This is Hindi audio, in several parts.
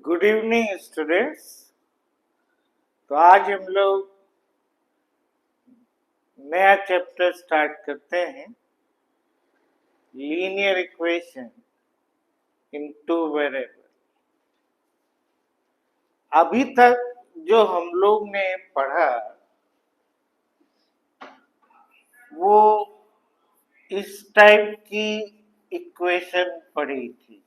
Good evening students. तो आज हम लोग नया चैप्टर स्टार्ट करते हैं, linear equation in two variable. अभी तक जो हम लोग ने पढ़ा वो इस टाइप की इक्वेशन पढ़ी थी,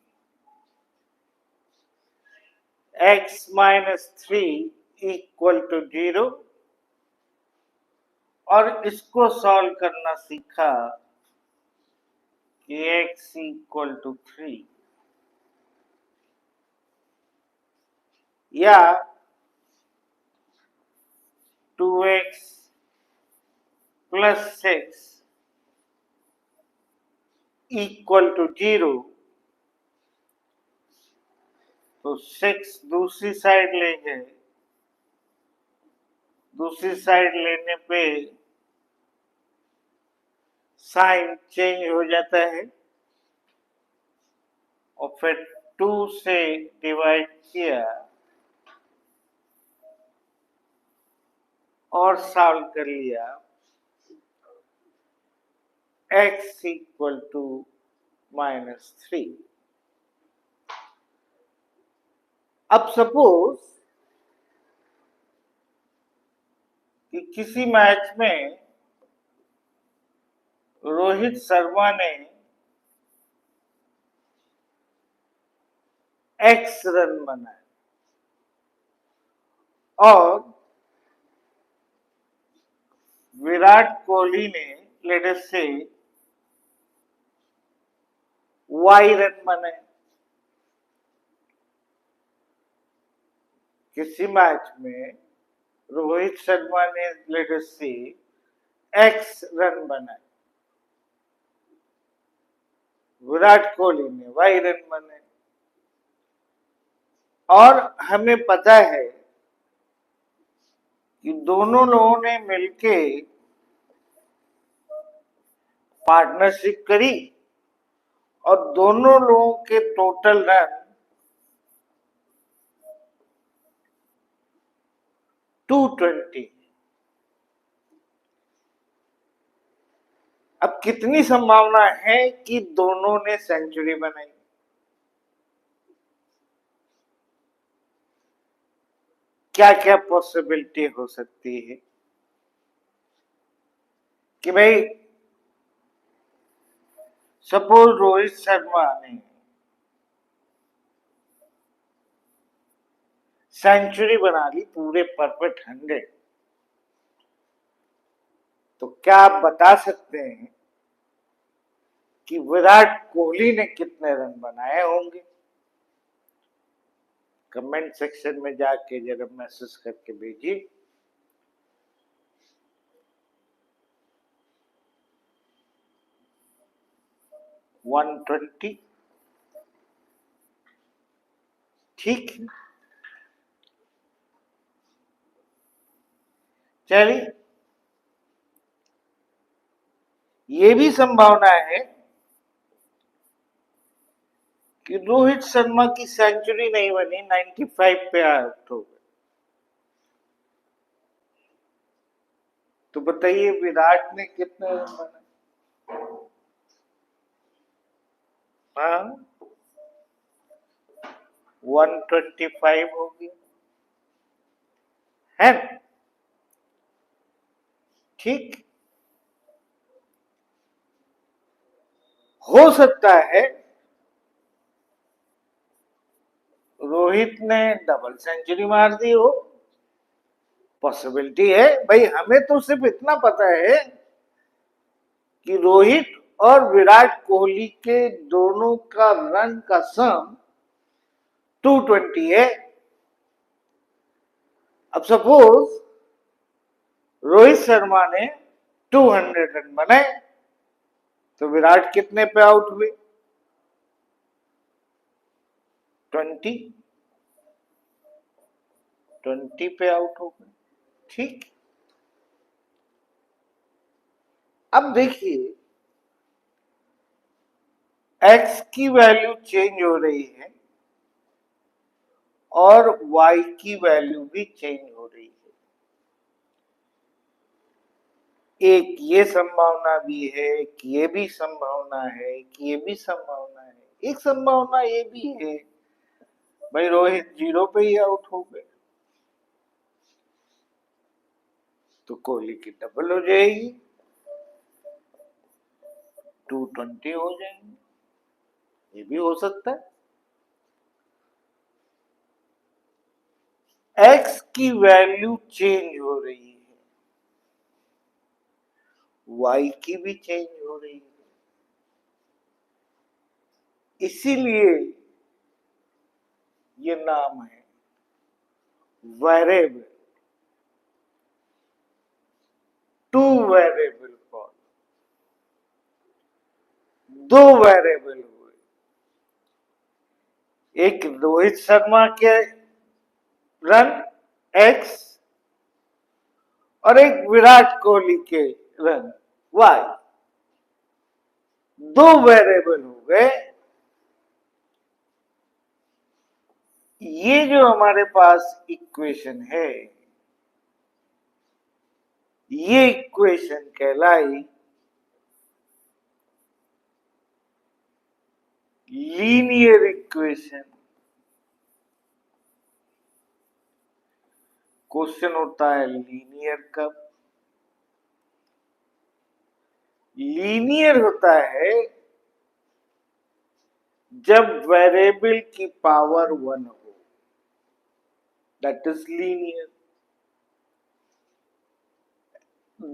x माइनस 3 इक्वल टू 0, और इसको सॉल्व करना सीखा कि x इक्वल टू 3 या 2x प्लस 6 इक्वल टू 0। तो 6 दूसरी साइड लेंगे, दूसरी साइड लेने पे साइन चेंज हो जाता है और फिर 2 से डिवाइड किया और सॉल्व कर लिया, x इक्वल टू माइनस 3। अब सपोज कि किसी मैच में रोहित शर्मा ने x रन बनाए और विराट कोहली ने लेट अस से y रन बनाए। किसी मैच में रोहित शर्मा ने लेट अस से x रन बनाए, विराट कोहली ने y रन बनाए, और हमें पता है कि दोनों लोगों ने मिलके पार्टनरशिप करी और दोनों लोगों के टोटल रन 220। अब कितनी संभावना है कि दोनों ने सेंचुरी बनाई? क्या क्या पॉसिबिलिटी हो सकती है कि भाई सपोज रोहित शर्मा ने सेंचुरी बना ली पूरे परफेक्ट 100, तो क्या आप बता सकते हैं कि विराट कोहली ने कितने रन बनाए होंगे? कमेंट सेक्शन में जाके जरा मैसेज करके भेजिए। वन 120। ठीक, चलिए ये भी संभावना है कि रोहित शर्मा की सेंचुरी नहीं बनी, 95 पे आउट हो गए। तो बताइए विराट ने कितने रन बनाए? हाँ, 125 हो गया है। ठीक, हो सकता है रोहित ने डबल सेंचुरी मार दी हो, पॉसिबिलिटी है भाई। हमें तो सिर्फ इतना पता है कि रोहित और विराट कोहली के दोनों का रन का सम 220 है। अब सपोज रोहित शर्मा ने 200 रन बनाए, तो विराट कितने पे आउट हुए? 20 पे आउट हो गए। ठीक, अब देखिए x की वैल्यू चेंज हो रही है और y की वैल्यू भी चेंज हो रही है। एक ये संभावना भी है कि ये भी संभावना है कि ये भी संभावना है, एक संभावना ये भी है भाई रोहित 0 पे ही आउट हो गए तो कोहली की डबल हो जाएगी, 220 हो जाएंगे, ये भी हो सकता है। x की वैल्यू चेंज हो रही है, y की भी चेंज हो रही है, इसीलिए ये नाम है वेरिएबल, टू वेरिएबल कॉल, दो वेरिएबल हुए, एक रोहित शर्मा के रन x और एक विराट कोहली के रन y, दो वेरिएबल हो गए। ये जो हमारे पास इक्वेशन है, ये इक्वेशन कहलाई लीनियर इक्वेशन। क्वेश्चन होता है लीनियर कब? लीनियर होता है जब वेरिएबल की पावर 1 हो, दैट इज लीनियर।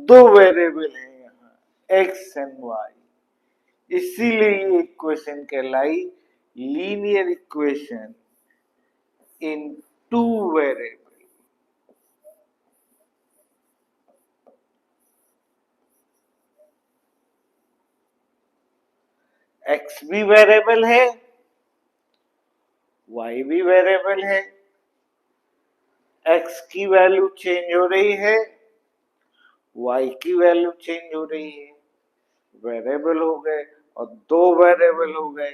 दो वेरिएबल है यहाँ x एंड y, इसीलिए ये इक्वेशन कहलाई linear equation in two variable. x भी वेरिएबल है, y भी वेरिएबल है, x की वैल्यू चेंज हो रही है, y की वैल्यू चेंज हो रही है, वेरिएबल हो गए और दो वेरिएबल हो गए।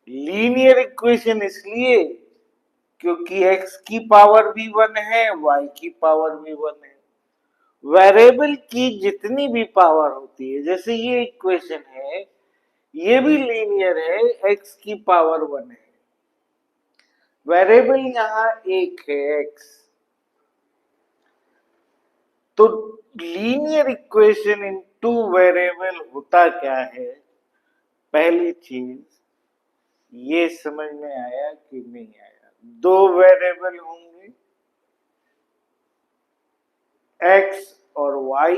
लीनियर इक्वेशन इसलिए क्योंकि x की पावर भी 1 है, y की पावर भी 1 है। वेरिएबल की जितनी भी पावर होती है, जैसे ये इक्वेशन है, ये भी लीनियर है, x की पावर 1 है, वेरिएबल यहां एक है x, तो linear equation in two variable होता क्या है? पहली चीज ये समझ में आया कि नहीं आया? दो वेरिएबल होंगे x और y,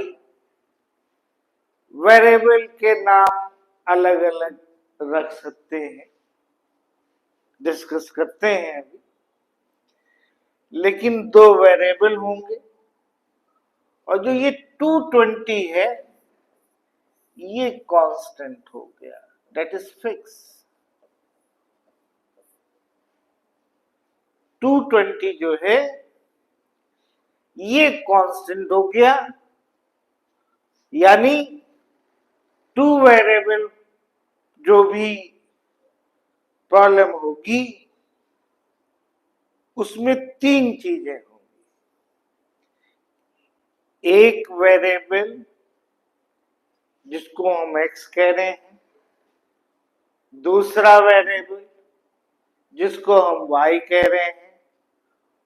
वेरिएबल के नाम अलग अलग रख सकते हैं, डिस्कस करते हैं अभी, लेकिन दो वेरिएबल होंगे और जो ये 220 है ये कांस्टेंट हो गया, दैट इज फिक्स। 220 जो है ये कांस्टेंट हो गया, यानी टू वेरिएबल जो भी प्रॉब्लम होगी उसमें तीन चीजें होंगी। एक वेरिएबल जिसको हम x कह रहे हैं, दूसरा वेरिएबल जिसको हम y कह रहे हैं,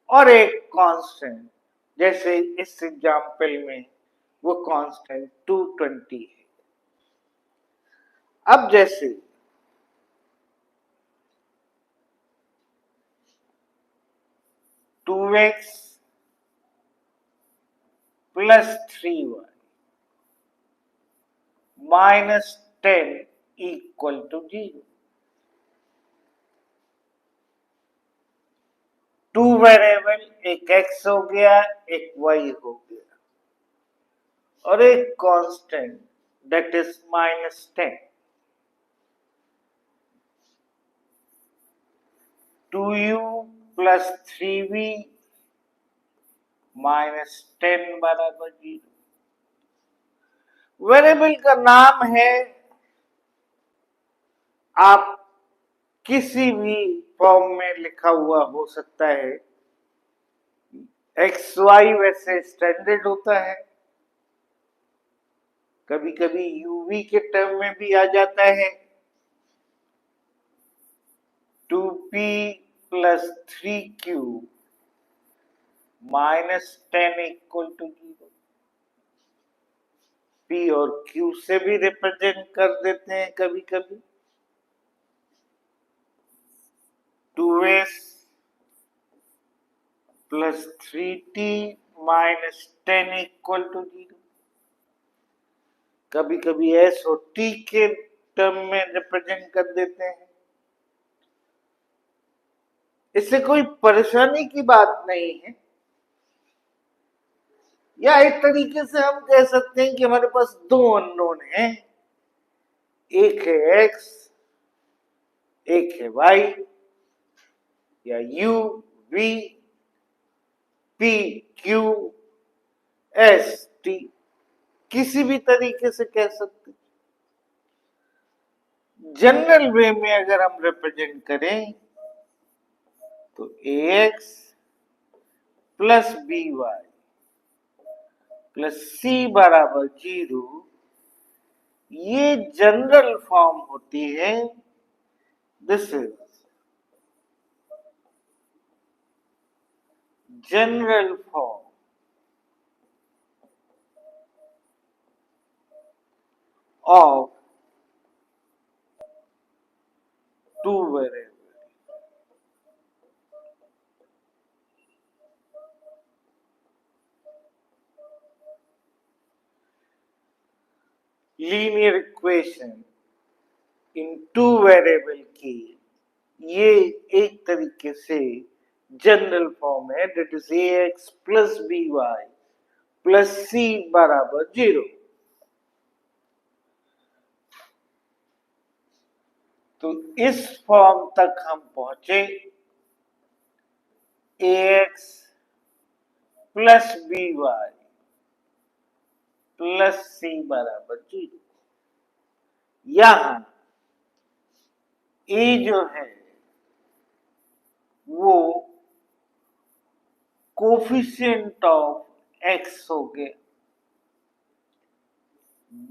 और एक कांस्टेंट, जैसे इस एग्जाम्पल में वो कांस्टेंट 220 है। अब जैसे 2x plus 3y minus 10 equal to 0, two variable, एक x हो गया, एक y हो गया, और एक constant that is minus 10। 2u plus 3v minus 10 बराबर 0। वेरिएबल का नाम है, आप किसी भी फॉर्म में लिखा हुआ हो सकता है। एक्स वाई वैसे स्टैंडर्ड होता है, कभी कभी यूवी के टर्म में भी आ जाता है। 2p plus 3q -10 equal to 0। p और q से भी रिप्रेजेंट कर देते हैं कभी कभी। 2s plus 3t -10 equal to 0। कभी कभी s और t के टर्म में रिप्रेजेंट कर देते हैं। इससे कोई परेशानी की बात नहीं है। या एक तरीके से हम कह सकते हैं कि हमारे पास दो अननोन हैं, एक है x, एक है y, या u v p q s t, किसी भी तरीके से कह सकते। जनरल वे में अगर हम रिप्रेजेंट करें तो ax plus B Y plus C बराबर 0, ये जनरल फॉर्म होती है। This is general form of two variables. Linear equation in two variable की ये एक तरीके से जनरल फॉर्म है, that is A X plus B Y plus C बराबर 0। तो इस फॉर्म तक हम पहुंचे, A X plus B Y plus C बराबर 0। यहां ए जो है वो कोफिशिएंट ऑफ एक्स हो गया,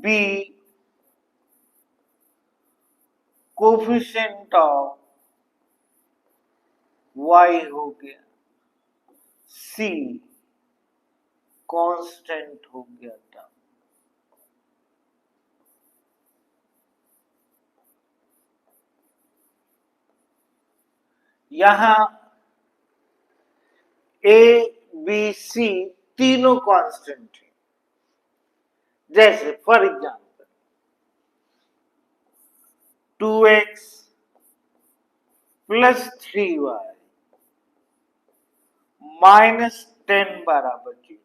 बी कोफिशिएंट ऑफ y हो गया, c कांस्टेंट हो गया था। यहां a b c तीनों कांस्टेंट है। जैसे for example 2x plus 3y -10 बराबर 0,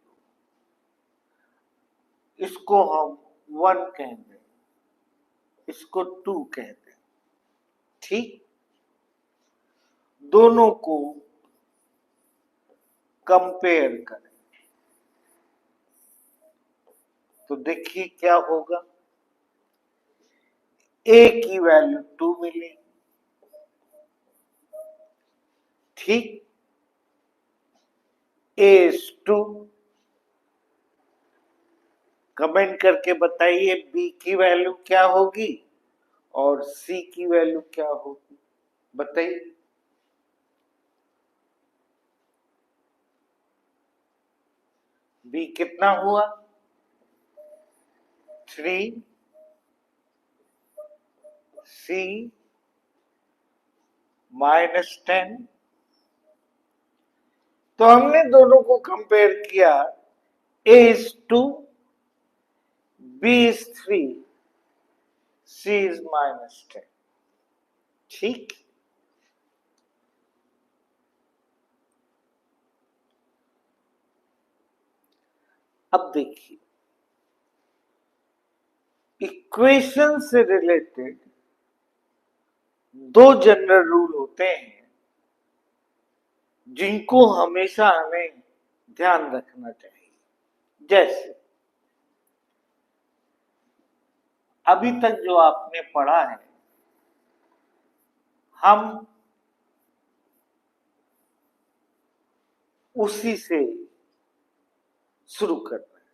इसको हम 1 कह दें, इसको 2 कह दें। ठीक, दोनों को कंपेयर करें तो देखिए क्या होगा। a की वैल्यू 2 मिलेगी। ठीक, a is 2। कमेंट करके बताइए b की वैल्यू क्या होगी और c की वैल्यू क्या होगी, बताइए। b कितना हुआ? 3, c -10। तो हमने दोनों को कंपेयर किया, a is 2, b is 3, c is -10। ठीक, अब देखिए इक्वेशन से रिलेटेड दो जनरल रूल होते हैं जिनको हमेशा हमें ध्यान रखना चाहिए। जैसे अभी तक जो आपने पढ़ा है, हम उसी से शुरू कर रहे हैं।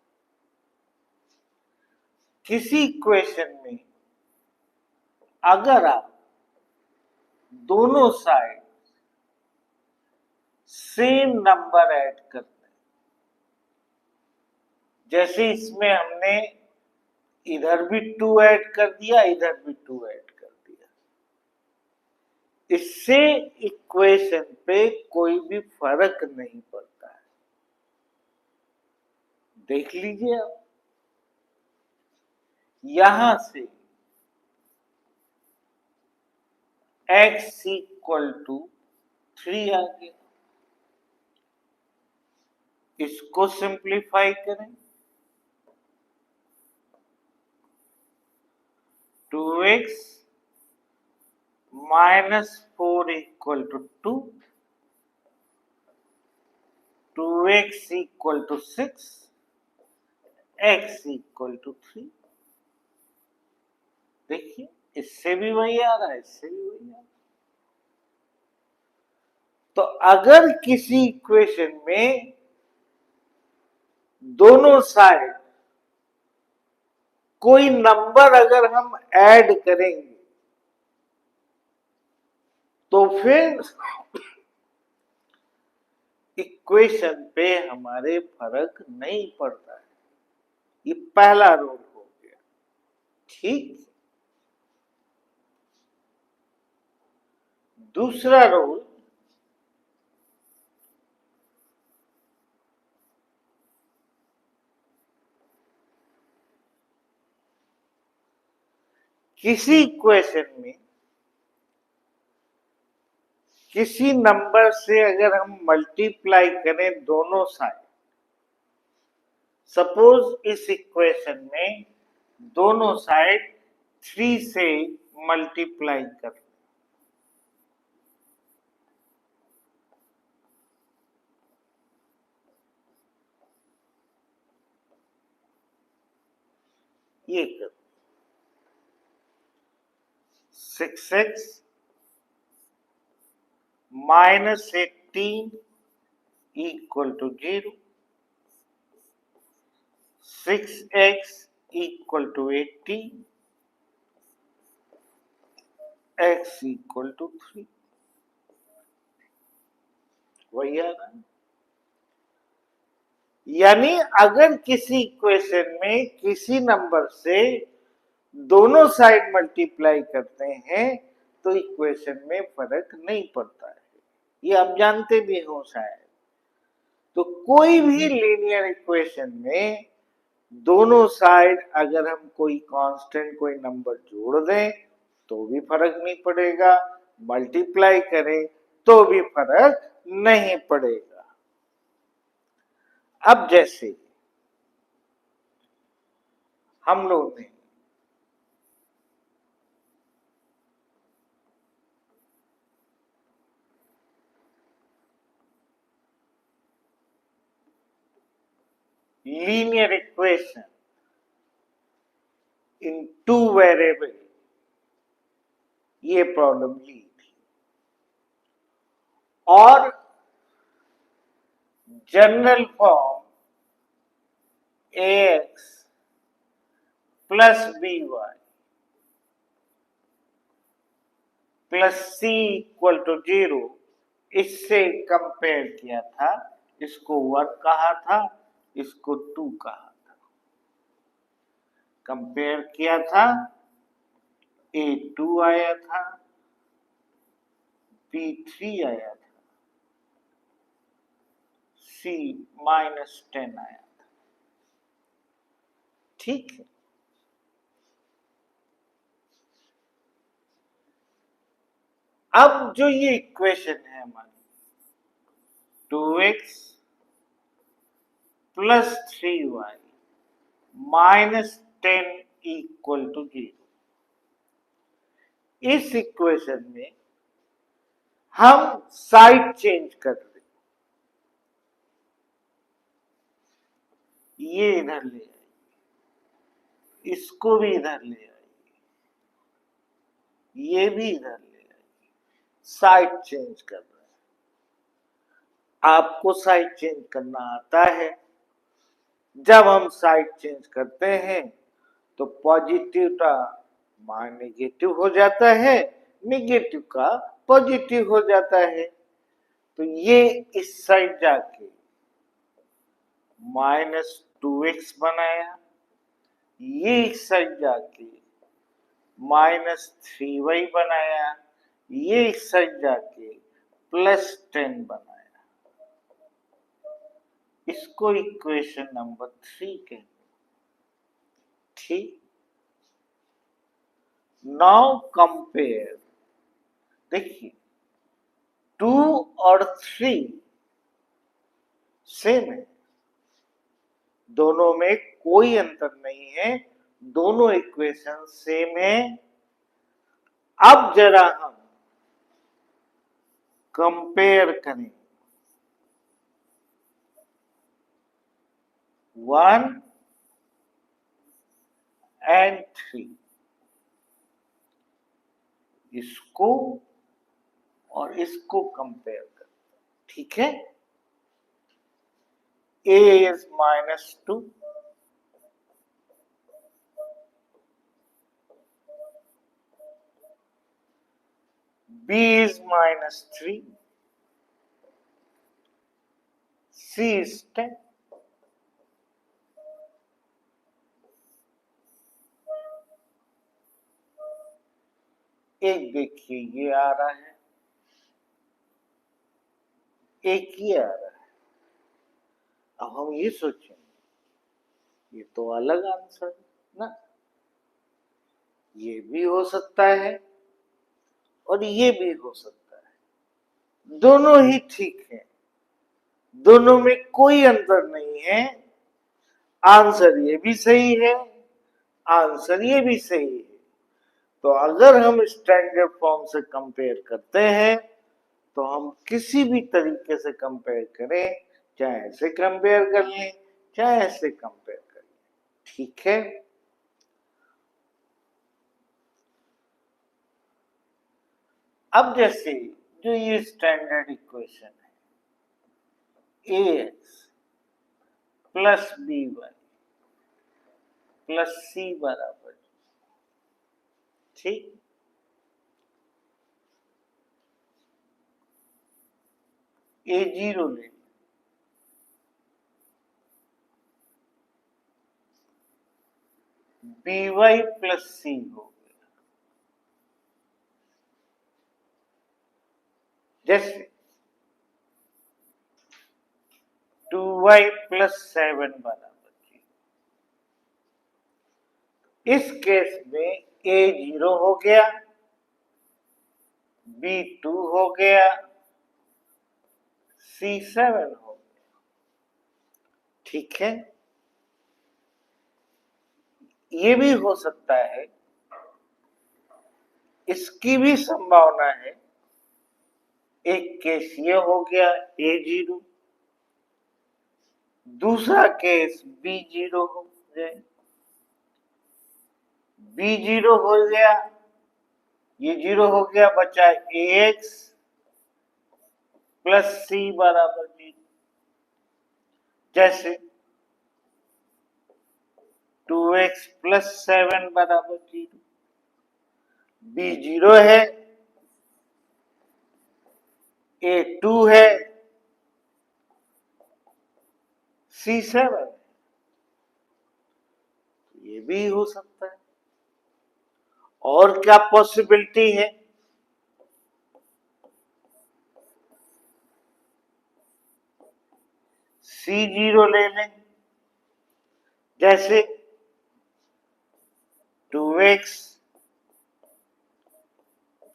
किसी इक्वेशन में अगर आप दोनों साइड सेम नंबर ऐड करते हैं, जैसे इसमें हमने इधर भी 2 ऐड कर दिया, इधर भी 2 ऐड कर दिया, इससे इक्वेशन पे कोई भी फर्क नहीं पड़ता है। देख लीजिए आप, यहां से x इक्वल टू 3 आ गया। इसको सिंप्लीफाई करें, 2x minus 4 equal to 2, 2x equal to 6, x equal to 3। देखिए, इससे भी वही आ रहा है, इससे भी वही आ रहा है। तो अगर किसी इक्वेशन में दोनों साइड कोई नंबर अगर हम ऐड करेंगे तो फिर इक्वेशन पे हमारे फर्क नहीं पड़ता है। ये पहला रूल हो गया, ठीक। दूसरा रूल, किसी इक्वेशन में किसी नंबर से अगर हम मल्टीप्लाई करें दोनों साइड, सपोज इस इक्वेशन में दोनों साइड 3 से मल्टीप्लाई कर, ये कर 6x minus 18 equal to 0, 6x equal to 80, x equal to 3। वही आ रहा है। यानी अगर किसी इक्वेशन में किसी नंबर से दोनों साइड मल्टीप्लाई करते हैं तो इक्वेशन में फर्क नहीं पड़ता है। ये आप जानते भी हो शायद। तो कोई भी लीनियर इक्वेशन में दोनों साइड अगर हम कोई कांस्टेंट कोई नंबर जोड़ दें तो भी फर्क नहीं पड़ेगा, मल्टीप्लाई करें तो भी फर्क नहीं पड़ेगा। अब जैसे हम लोग ने लीनियर इक्वेशन इन 2 वेरिएबल ये प्रॉब्लम ली थी, और general form ax plus by plus c equal to 0 इससे कंपेयर किया था। इसको 1 कहा था, इसको 2 कहा था। कंपेयर किया था, a2 आया था, b3 आया था, c माइनस 10 आया था। ठीक है। अब जो ये इक्वेशन है हमारी 2x plus 3y minus 10 equal to 0, इस इक्वेशन में हम साइड चेंज कर दें। ये इधर ले आइए, इसको भी इधर ले आइए, ये भी इधर ले आइए, साइड चेंज कर रहे हैं। आपको साइड चेंज करना आता है। जब हम साइड चेंज करते हैं तो पॉजिटिव का मान नेगेटिव हो जाता है, नेगेटिव का पॉजिटिव हो जाता है। तो ये इस साइड जाके -2x बनाया, ये इस साइड जाके -3y बनाया, ये इस साइड जाके +10 बनाया। इसको इक्वेशन नंबर 3 कहते हैं। ठीक, नाउ कंपेयर। देखिए 2 और 3 सेम है, दोनों में कोई अंतर नहीं है, दोनों इक्वेशन सेम है। अब जरा हम कंपेयर करें 1 और 3, इसको और इसको कंपेयर करें। ठीक है, a is -2, b is -3, c is 10। एक देखिए ये आ रहा है, एक ये आ रहा है। अब हम ये सोचेंगे ये तो अलग आंसर है ना, ये भी हो सकता है और ये भी हो सकता है, दोनों ही ठीक है, दोनों में कोई अंतर नहीं है। आंसर ये भी सही है, आंसर ये भी सही है। तो अगर हम स्टैंडर्ड फॉर्म से कंपेयर करते हैं तो हम किसी भी तरीके से कंपेयर करें, चाहे ऐसे कंपेयर कर लें, चाहे ऐसे कंपेयर कर लें। ठीक है, अब जैसे जो ये स्टैंडर्ड इक्वेशन है ax plus by plus c बराबर, ठीक, a0 ले, by प्लस c हो गया। जैसे 2y प्लस 7 बराबर, इस केस में a0 हो गया, b2 हो गया, c7 हो गया। ठीक है, ये भी हो सकता है, इसकी भी संभावना है। एक केस ये हो गया a0, दूसरा केस b0 हो जाए, b0 हो गया, ये 0 हो गया, बचा ax प्लस c बराबर 0। जैसे 2x प्लस 7 बराबर 0, b0 है, a2 है, c7, ये भी हो सकता है। और क्या पॉसिबिलिटी है, c0 ले लें, जैसे 2x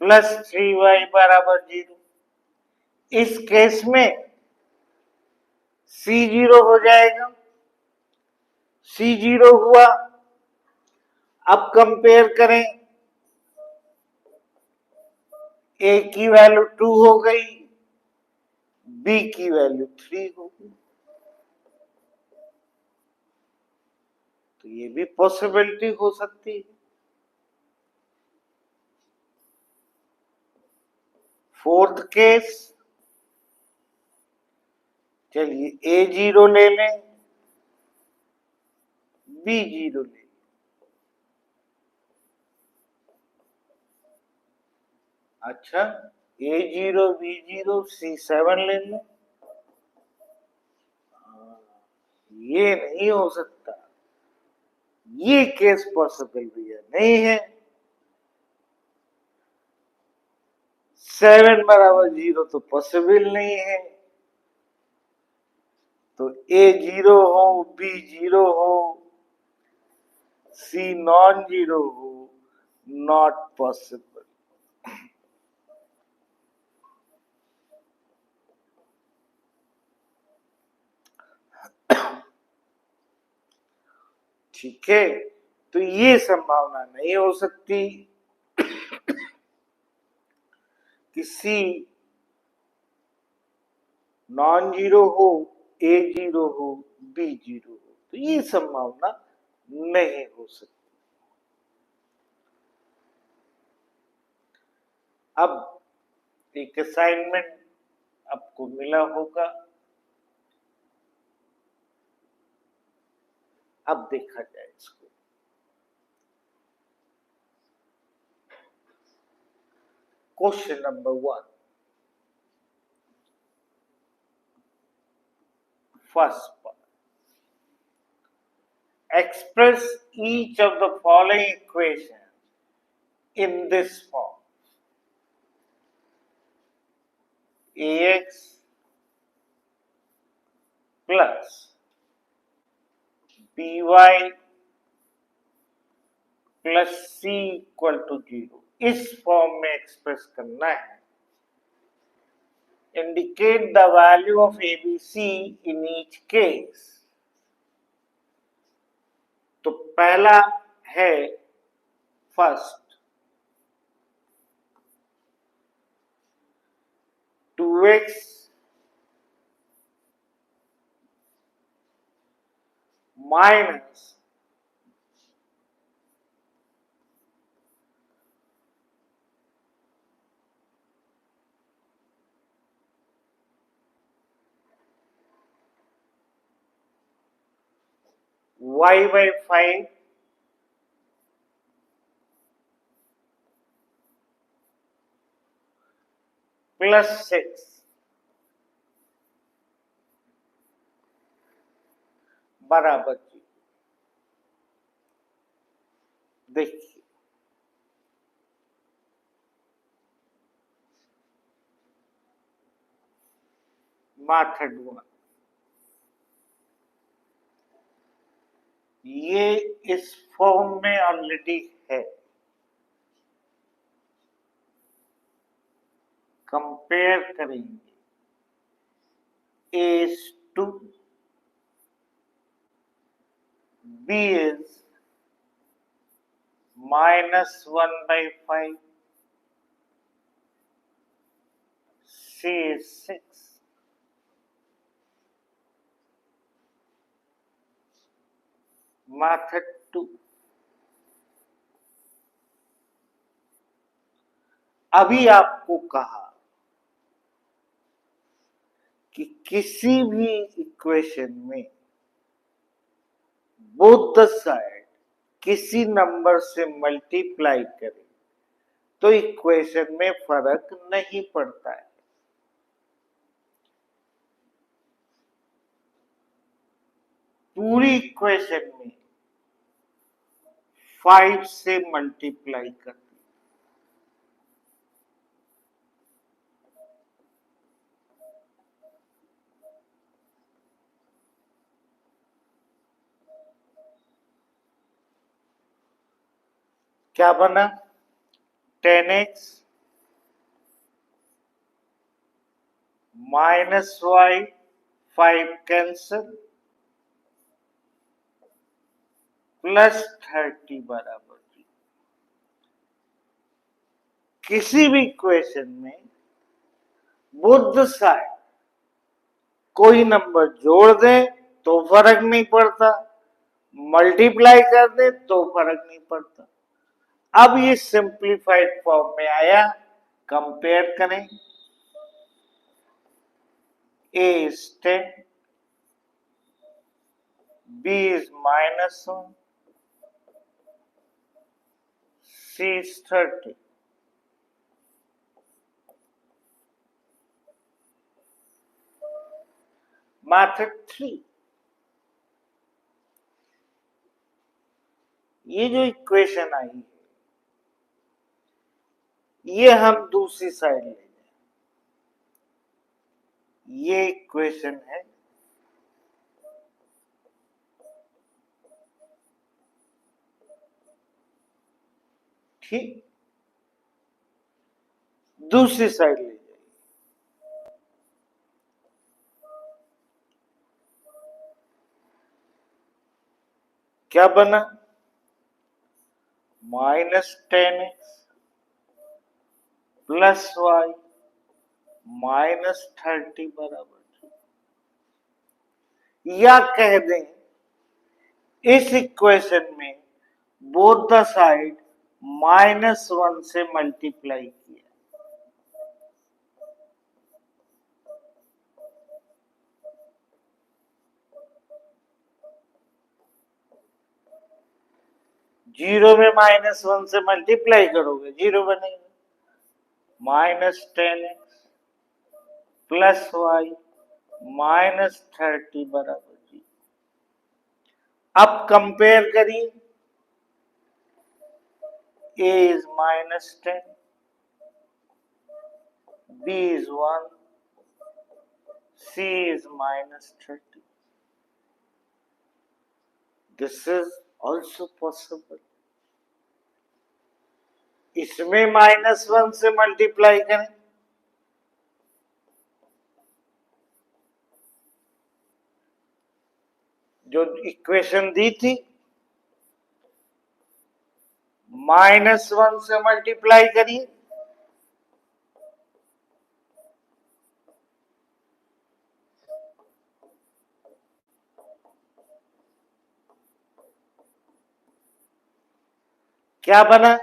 प्लस 3y बराबर 0। इस केस में c0 हो जाएगा, c0 हुआ। अब कंपेयर करें, a की वैल्यू 2 हो गई, b की वैल्यू 3 हो गई। तो ये भी पॉसिबिलिटी हो सकती है। फोर्थ केस, चलिए A0 ले लें, B0 ले लें। अच्छा, A0 B0 C7 ले लें। ये नहीं हो सकता, ये केस पॉसिबल भैया नहीं है। 7 बराबर 0 तो पॉसिबल नहीं है। तो A0 हो, B0 हो, C नॉन जीरो हो, नॉट पॉसिबल। ठीक है, तो ये संभावना नहीं हो सकती कि C नॉन जीरो हो, A0 हो, B0 हो, तो ये संभावना नहीं हो सकती। अब एक असाइनमेंट आपको मिला होगा, अब देखा जाए इसको। Question number 1, first part, express each of the following equations in this form: ax plus by plus c equal to 0, इस फॉर्म में एक्सप्रेस करना है। Indicate the value of ABC in each case. तो पहला है first 2x minus y by 5 plus 6 बराबर 0। देखिए, मेथड 1, ये इस फॉर्म में ऑलरेडी है। कंपेयर करेंगे, A is 2, B is minus 1 by 5, C is 6, method 2। अभी आपको कहा कि किसी भी इक्वेशन में बोथ द साइड किसी नंबर से मल्टीप्लाई करें तो इक्वेशन में फर्क नहीं पड़ता है। पूरी इक्वेशन में 5 से मल्टीप्लाई कर दी, क्या बना? 10x minus y, 5 cancel, plus 30 बराबर 0। किसी भी इक्वेशन में बोथ साइड कोई नंबर जोड़ दे तो फर्क नहीं पड़ता, मल्टीप्लाई कर दे तो फर्क नहीं पड़ता। अब ये सिंप्लीफाइड फॉर्म में आया, कंपेयर करें A is 10, B is -1, C is 30. Method 3, ये जो इक्वेशन आई है ये हम दूसरी साइड ले जाए, ये इक्वेशन है ठीक, दूसरी साइड ले जाइए, क्या बना -10x प्लस y -30 बराबर, या कह दें इस इक्वेशन में बोथ द साइड -1 से मल्टीप्लाई किया, जीरो में -1 से मल्टीप्लाई करोगे जीरो बनेगा, -10x प्लस y -30 बराबर जी। अब कंपेयर करिए, A is -10, B is 1, C is -30. This is also possible. इसमें -1 से मल्टीप्लाई करें, जो इक्वेशन दी थी -1 से मल्टीप्लाई करिए, क्या बना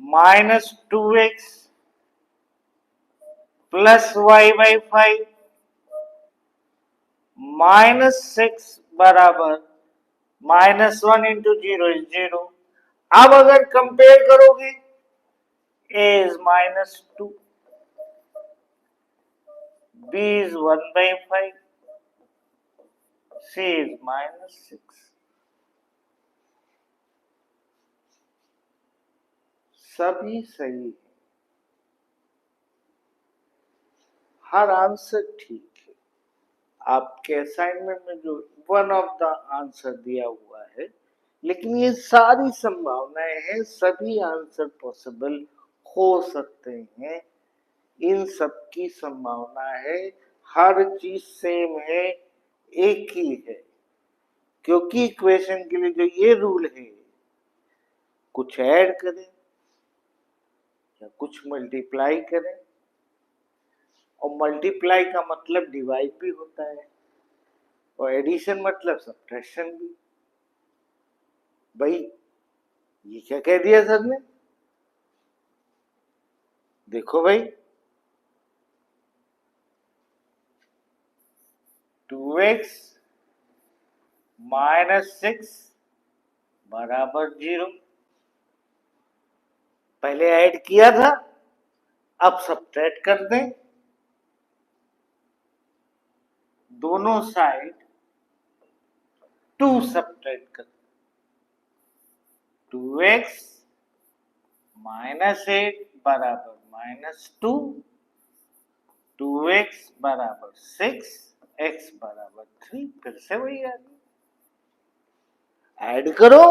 -2x प्लस y/5 -6 बराबर -1 इंटू 0 इज 0। अब अगर कंपेयर करोगे A is -2, B is 1/5, C is -6। सभी सही है, हर आंसर ठीक है। आपके असाइनमेंट में जो वन ऑफ द आंसर दिया हुआ है, लेकिन ये सारी संभावनाएं हैं, सभी आंसर पॉसिबल हो सकते हैं, इन सब की संभावना है, हर चीज सेम है, एक ही है, क्योंकि इक्वेशन के लिए जो ये रूल है, कुछ ऐड करें या कुछ मल्टीप्लाई करें, और मल्टीप्लाई का मतलब डिवाइड भी होता है और एडिशन मतलब सब्ट्रैक्शन भी। भाई ये क्या कह दिया सर ने, देखो भाई 2x -6 बराबर 0, पहले ऐड किया था, अब सब्ट्रैक्ट कर दें, दोनों साइड 2 सब्ट्रैक्ट कर, 2x -8 बराबर -2, 2x बराबर 6, x बराबर 3, फिर से वही आ गया, ऐड करो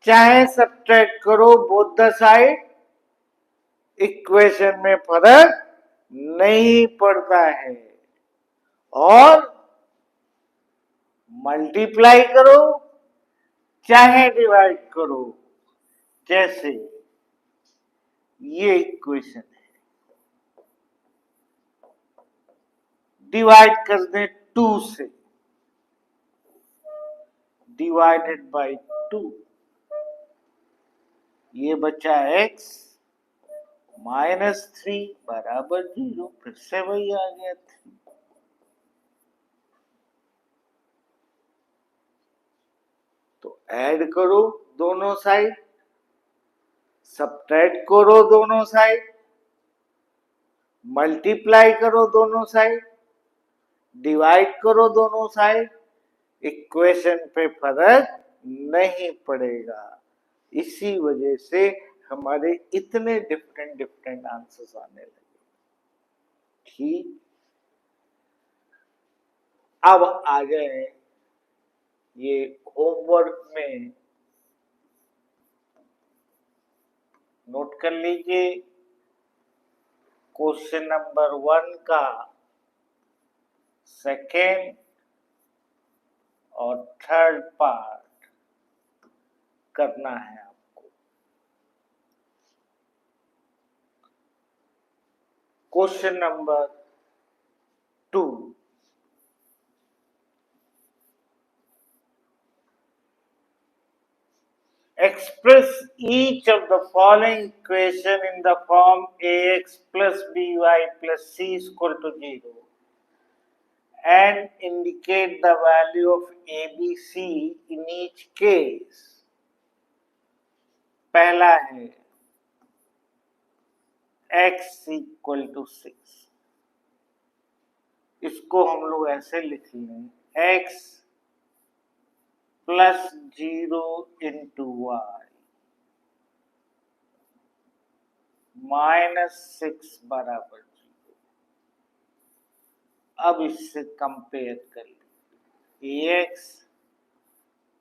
चाहे सब्ट्रैक्ट करो, बोथ द साइड इक्वेशन में फर्क नहीं पड़ता है, और मल्टीप्लाई करो चाहे डिवाइड करो, जैसे ये इक्वेशन है, डिवाइड कर दें 2 से, डिवाइडेड बाय 2, ये बचा x -3 बराबर 0, फिर से वही आ गया 3। तो ऐड करो दोनों साइड, सब्ट्रैक्ट करो दोनों साइड, मल्टीप्लाई करो दोनों साइड, डिवाइड करो दोनों साइड, इक्वेशन पे फर्क नहीं पड़ेगा। इसी वजह से हमारे इतने डिफरेंट डिफरेंट आंसर्स आने लगे। ठीक, अब आ गए ये होमवर्क में, नोट कर लीजिए क्वेश्चन नंबर 1 का सेकेंड और थर्ड पार्ट करना है आपको। Question number 2, express each of the following equation in the form ax plus by plus c is equal to 0 and indicate the value of abc in each case। पहला है x इक्वल टू 6, इसको हम लोग ऐसे लिख लें, x प्लस 0 इंटू वाई -6 बराबर 0। अब इससे कंपेयर कर लीजिए, ax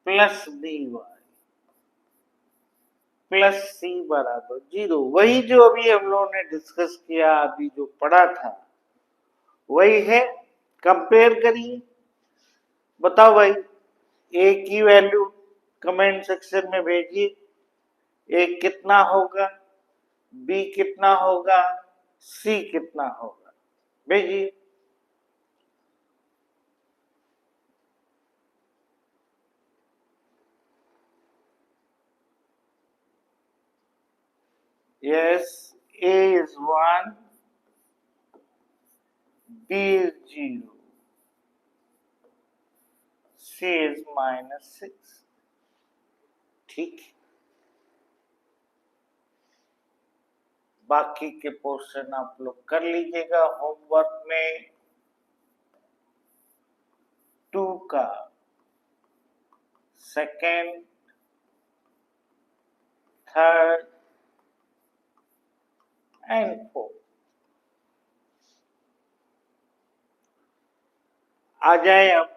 plus B Y plus C बराबर 0, वही जो अभी हम लोगों ने डिस्कस किया, अभी जो पढ़ा था वही है। कंपेयर करिए, बताओ भाई, ए की वैल्यू कमेंट सेक्शन में भेजिए, ए कितना होगा, बी कितना होगा, सी कितना होगा, भेजिए। Yes, A is 1, B is 0, C is -6। ठीक, बाकी के पोर्शन आप लोग कर लीजिएगा होमवर्क में। 2 का सेकेंड, थर्ड एंड फोर्थ। आ जाए अब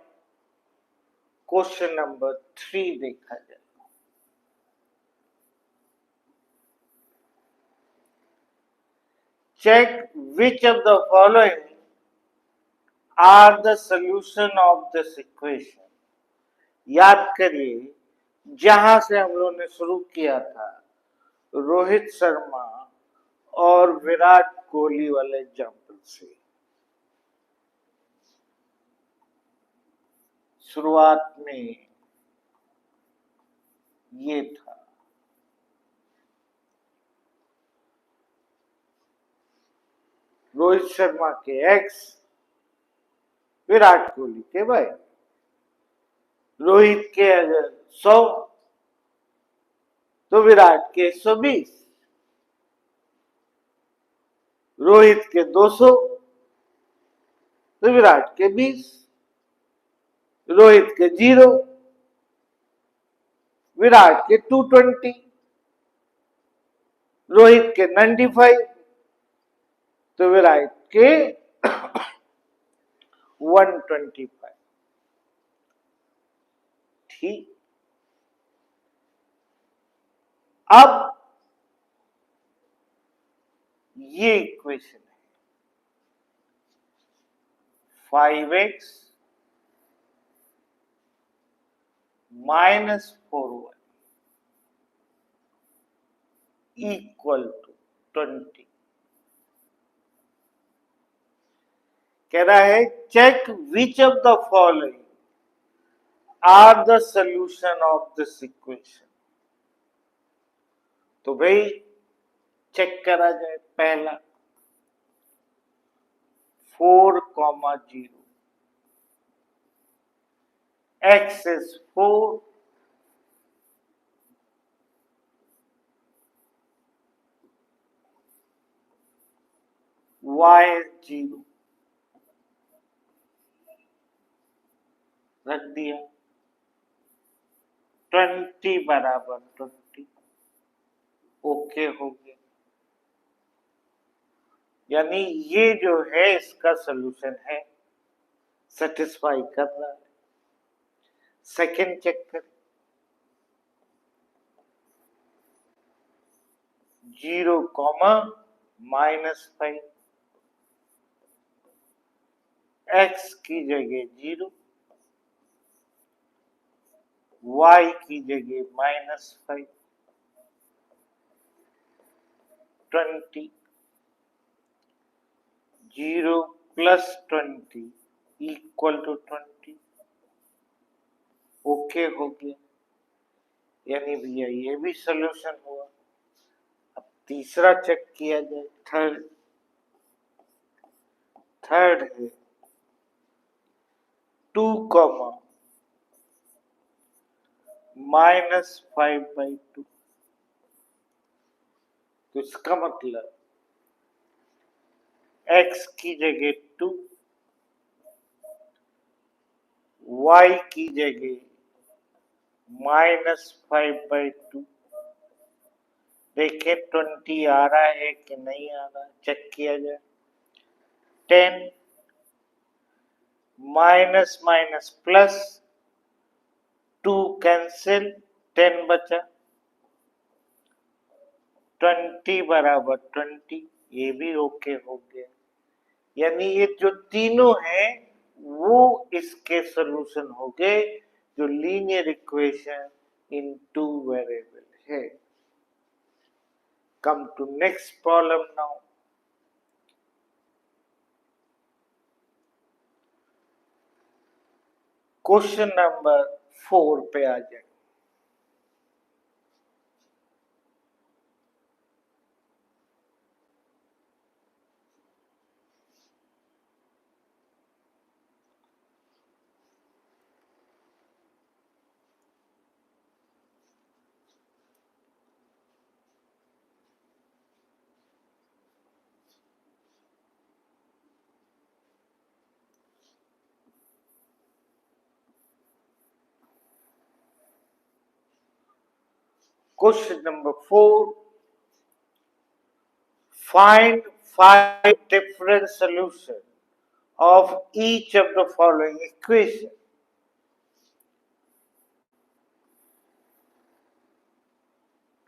क्वेश्चन नंबर 3 देखा जाए। Check which of the following are the solution of this equation। याद करिए, जहां से हम लोगों ने शुरू किया था, रोहित शर्मा और विराट कोहली वाले एग्जाम्पल से। शुरुआत में ये था, रोहित शर्मा के एक्स, विराट कोहली के वाई। रोहित के अगर 100 तो विराट के 120, रोहित के 200 तो विराट के 20, रोहित के 0, विराट के 220, रोहित के 95 तो विराट के 125। ठीक, अब ये इक्वेशन है, 5x -4y इक्वल टू 20। कह रहा है check which of the following are the solution of this equation. तो भाई चेक करा जाए। पहला 4,0 x is 4, y is 0, रख दिया। 20 बराबर 20, ओके हो गया। यानी ये जो है इसका सलूशन है, सेटिस्फाई कर रहा है। सेकंड चेक कर, 0, -5, x की जगह 0, y की जगह -5, 20, 0 + 20 = 20, ओके हो गया। यानी भैया ये भी सॉल्यूशन हुआ। अब तीसरा चेक किया जाए, थर्ड है 2, -5/2। तो इसका मतलब x की जगह 2, y की जगह -5/2। देखें 20 आ रहा है कि नहीं आ रहा, चेक किया जाए। 10 - +2 कैंसिल, 10 बचा, 20 बराबर 20, ये भी ओके हो गया। यानी ये जो तीनों हैं वो इसके सॉल्यूशन हो गए, जो लीनियर इक्वेशन इन 2 वेरिएबल है। Come to next problem now. Question number 4 पे आ जाए। Question number 4. Find 5 different solutions of each of the following equation.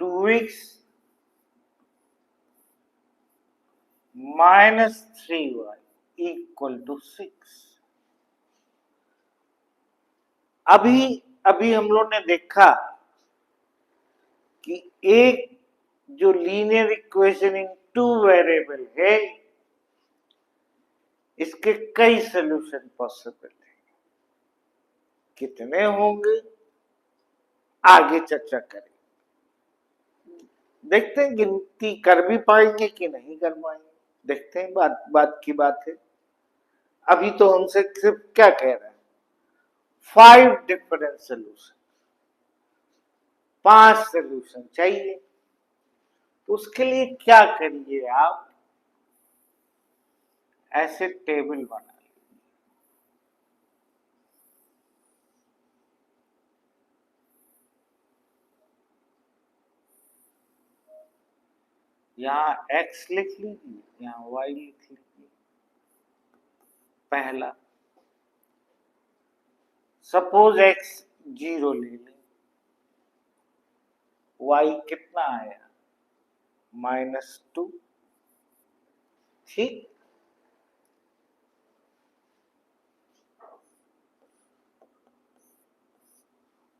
(2x - 3y = 6। अभी हम लोग ने देखा कि एक जो लीनियर इक्वेशन इन 2 वेरिएबल है, इसके कई सॉल्यूशन पॉसिबल है। कितने होंगे आगे चर्चा करें। देखते हैं गिनती कर भी पाएंगे कि नहीं कर पाएंगे, देखते हैं। बात की बात है। अभी तो हमसे सिर्फ क्या कह रहा है, 5 डिफरेंट सॉल्यूशन, 5 सॉल्यूशन चाहिए। तो उसके लिए क्या करिए आप, ऐसे टेबल बना लीजिए। यहां x लिख लीजिए, यहां y लिख लीजिए। पहला, सपोज x 0 ले लें, y कितना आया, -2, ठीक।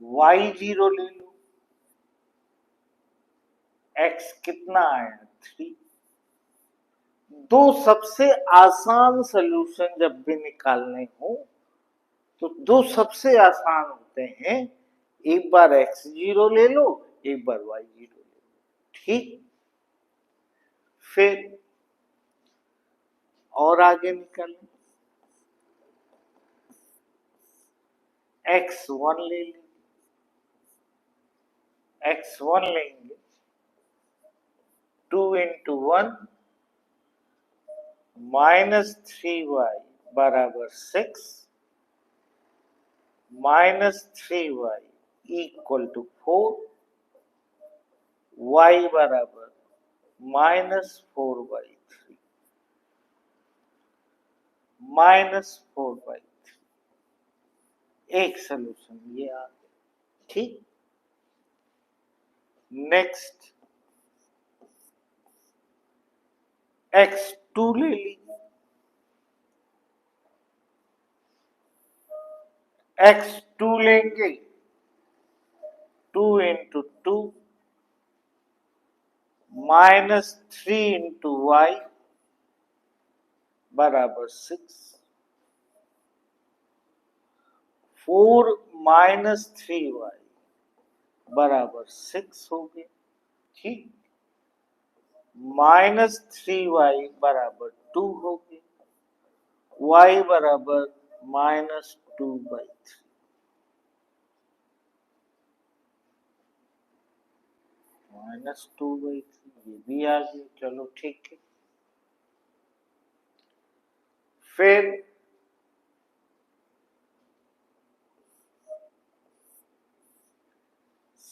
y 0 ले लो, x कितना आया, 3। दो सबसे आसान सॉल्यूशन जब भी निकालने हो तो दो सबसे आसान होते हैं, एक बार x 0 ले लो, एक बार y 0 ले लो, ठीक। फिर और आगे निकालें, x1 ले लेंगे, x1 लेंगे 2 into 1 minus 3y बराबर 6 minus 3y equal to 4, y बराबर minus 4 by 3 minus 4 by 3। एक सोल्यूशन ये आ गया। ठीक, नेक्स्ट x2 ले लीजिए, x2 लेंगे 2 into 2 minus 3 into y बराबर 6, 4 minus 3y बराबर 6 हो गया। ठीक, माइनस 3y बराबर 2 हो गया, y बराबर माइनस 2/3, माइनस 2/3 ये भी आ गया। चलो ठीक है, फिर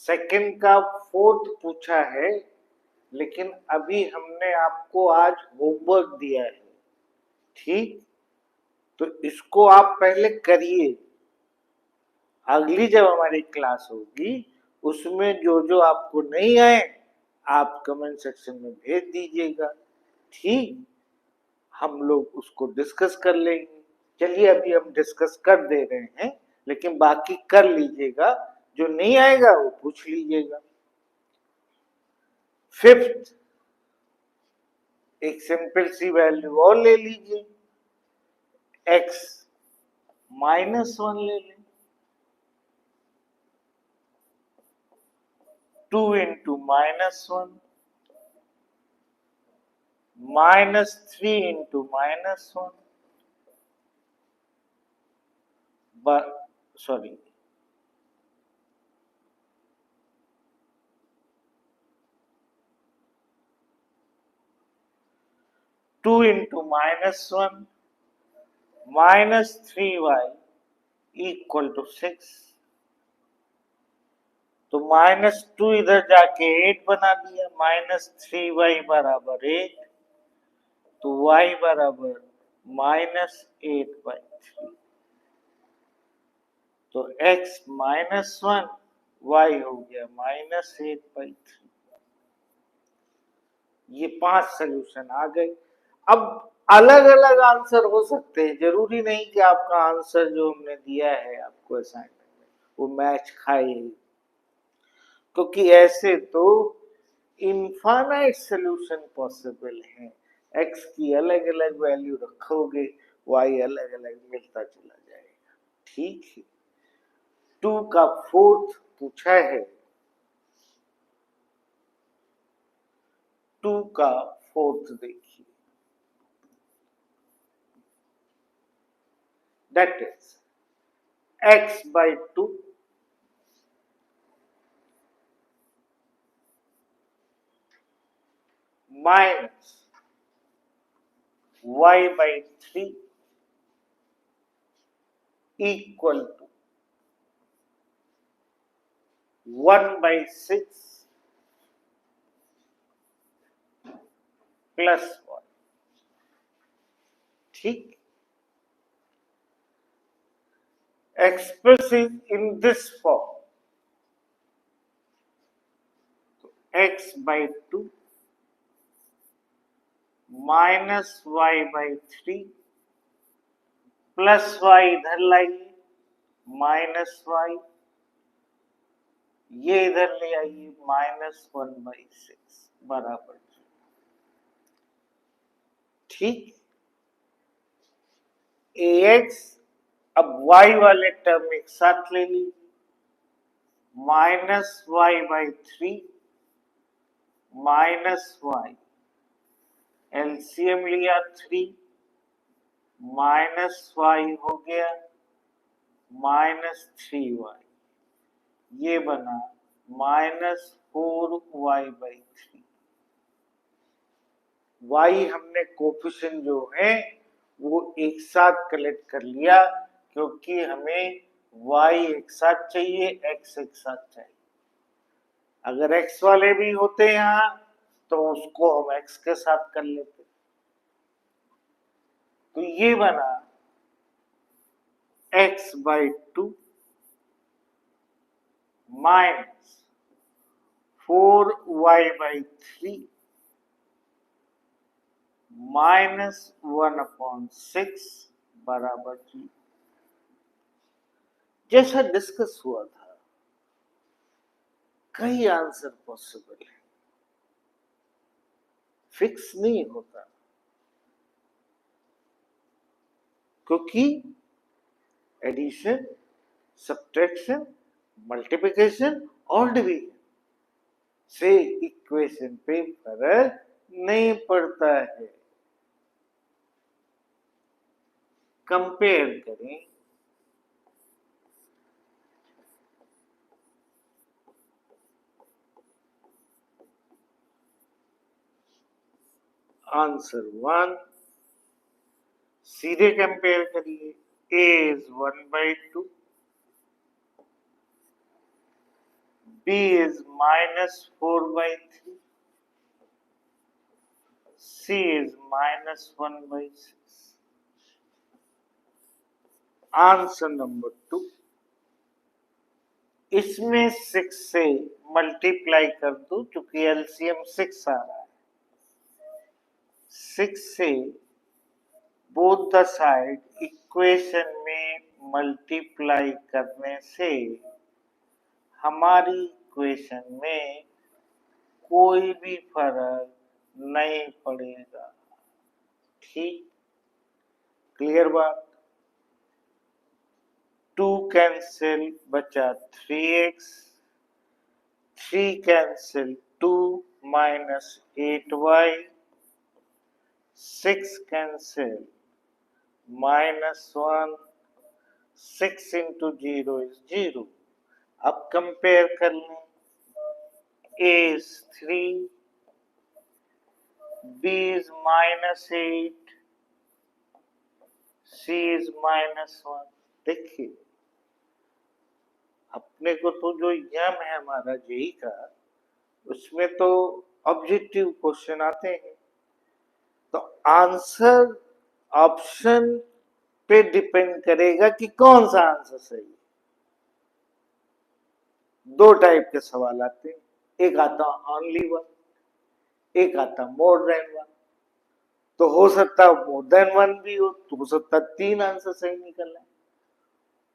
सेकंड का फोर्थ पूछा है, लेकिन अभी हमने आपको आज होमवर्क दिया है। ठीक, तो इसको आप पहले करिए, अगली जब हमारी क्लास होगी उसमें जो जो आपको नहीं आए आप कमेंट सेक्शन में भेज दीजिएगा। ठीक, हम लोग उसको डिस्कस कर लेंगे। चलिए अभी हम डिस्कस कर दे रहे हैं, लेकिन बाकी कर लीजिएगा, जो नहीं आएगा वो पूछ लीजिएगा। फिफ्थ, एक सिंपल सी वैल्यू और ले लीजिए, x -1 ले लें, 2 into -1 -3 into -1 sorry 2 into -1 minus 3y equal to 6। तो -2 इधर जाके 8 बना दिया, -3y बराबर 8, तो y बराबर -8/3। तो x -1 y हो गया -8/3। ये 5 सोल्यूशन आ गए। अब अलग अलग आंसर हो सकते हैं, जरूरी नहीं कि आपका आंसर जो हमने दिया है आपको असाइनमेंट में वो मैच खाए, क्योंकि ऐसे तो इनफाइनाइट सोल्यूशन पॉसिबल है। x की अलग अलग वैल्यू रखोगे, y अलग अलग मिलता चला जाएगा। ठीक है, 2 का फोर्थ पूछा है, 2 का फोर्थ देखिए, that is x/2 minus y/3 equal to 1/6 plus 1। ठीक, express in this form, तो x/2 minus y/3 plus y इधर लाइए, माइनस y ये इधर ले आइए, -1/6 बराबर। ठीक, ax अब y वाले टर्म एक साथ ले लीजिए, -y/3 -y एलसीएम लिया 3 माइनस वाई हो गया -3y, ये बना -4y/3। y हमने कोफिशिएंट जो है वो एक साथ कलेक्ट कर लिया, क्योंकि हमें y एक साथ चाहिए, x एक साथ चाहिए। अगर x वाले भी होते यहाँ तो उसको हम x के साथ कर लेते। तो ये बना x/2 माइनस 4y/3 -1/6 बराबर 0। जैसा डिस्कस हुआ था, कई आंसर पॉसिबल है, फिक्स नहीं होता, क्योंकि एडिशन, सब्ट्रैक्शन, मल्टीप्लिकेशन और डिवीजन से इक्वेशन पे फर्क नहीं पड़ता है। कंपेयर करें आंसर 1, सीधे कंपेयर करिए। a is 1/2, b is -4/3, c is -1/6। Answer number 2, इसमें 6 से मल्टीप्लाई कर दो, चूंकि एलसीएम 6 आ रहा है। 6 से बोथ द साइड इक्वेशन में मल्टीप्लाई करने से हमारी इक्वेशन में कोई भी फर्क नहीं पड़ेगा। ठीक, क्लियर बात। 2 कैंसिल, बचा 3x, 3 cancel 2 -8y, 6 cancel -1, 6 into 0 is 0। अब कंपेयर कर लें, a is 3, b is -8, c is -1। देखिए, अपने को तो जो यम है हमारा जेई का, उसमें तो ऑब्जेक्टिव क्वेश्चन आते हैं, तो आंसर ऑप्शन पे डिपेंड करेगा कि कौन सा आंसर सही है। दो टाइप के सवाल आते हैं, एक आता ओनली वन, एक आता मोर देन वन। तो हो सकता है मोर देन वन भी हो, तो हो सकता है 3 आंसर सही निकल आए,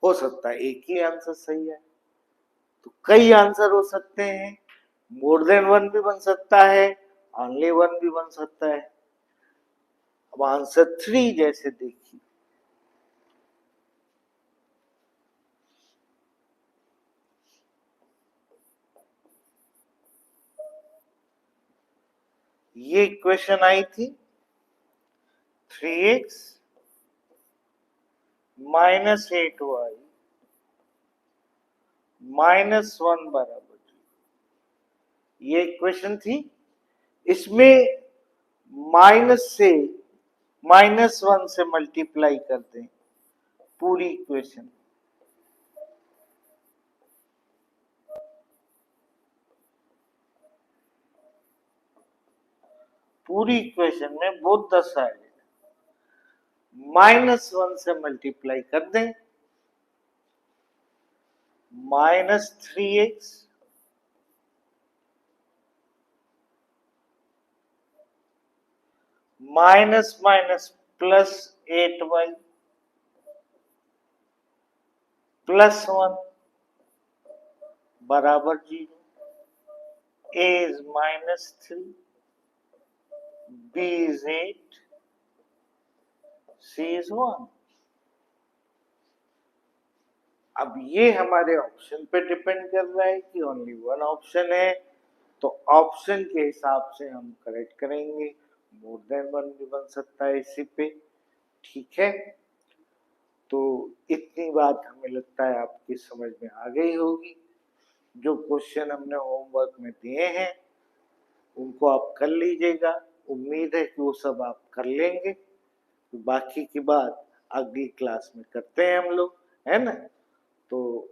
हो सकता है एक ही आंसर सही है। तो कई आंसर हो सकते हैं, मोर देन वन भी बन सकता है, ओनली वन भी बन सकता है। अब आंसर 3 जैसे देखिए, ये इक्वेशन आई थी 3x -8y -1 बराबर, ये इक्वेशन थी। इसमें -1 से मल्टीप्लाई कर दें पूरी इक्वेशन, पूरी इक्वेशन में बोथ द साइड -1 से मल्टीप्लाई कर दें, -3x +8y +1 बराबर 0। a is -3, b is 8, c is 1। अब ये हमारे ऑप्शन पे डिपेंड कर रहा है कि ओनली वन ऑप्शन है, तो ऑप्शन के हिसाब से हम करेक्ट करेंगे। मोर देन वन भी बन सकता है इसी पे। ठीक है, तो इतनी बात हमें लगता है आपकी समझ में आ गई होगी। जो क्वेश्चन हमने होमवर्क में दिए हैं उनको आप कर लीजिएगा, उम्मीद है कि वो सब आप कर लेंगे। तो बाकी की बात अगली क्लास में करते हैं हम लोग, है ना। तो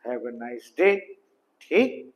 हैव अ नाइस डे। ठीक।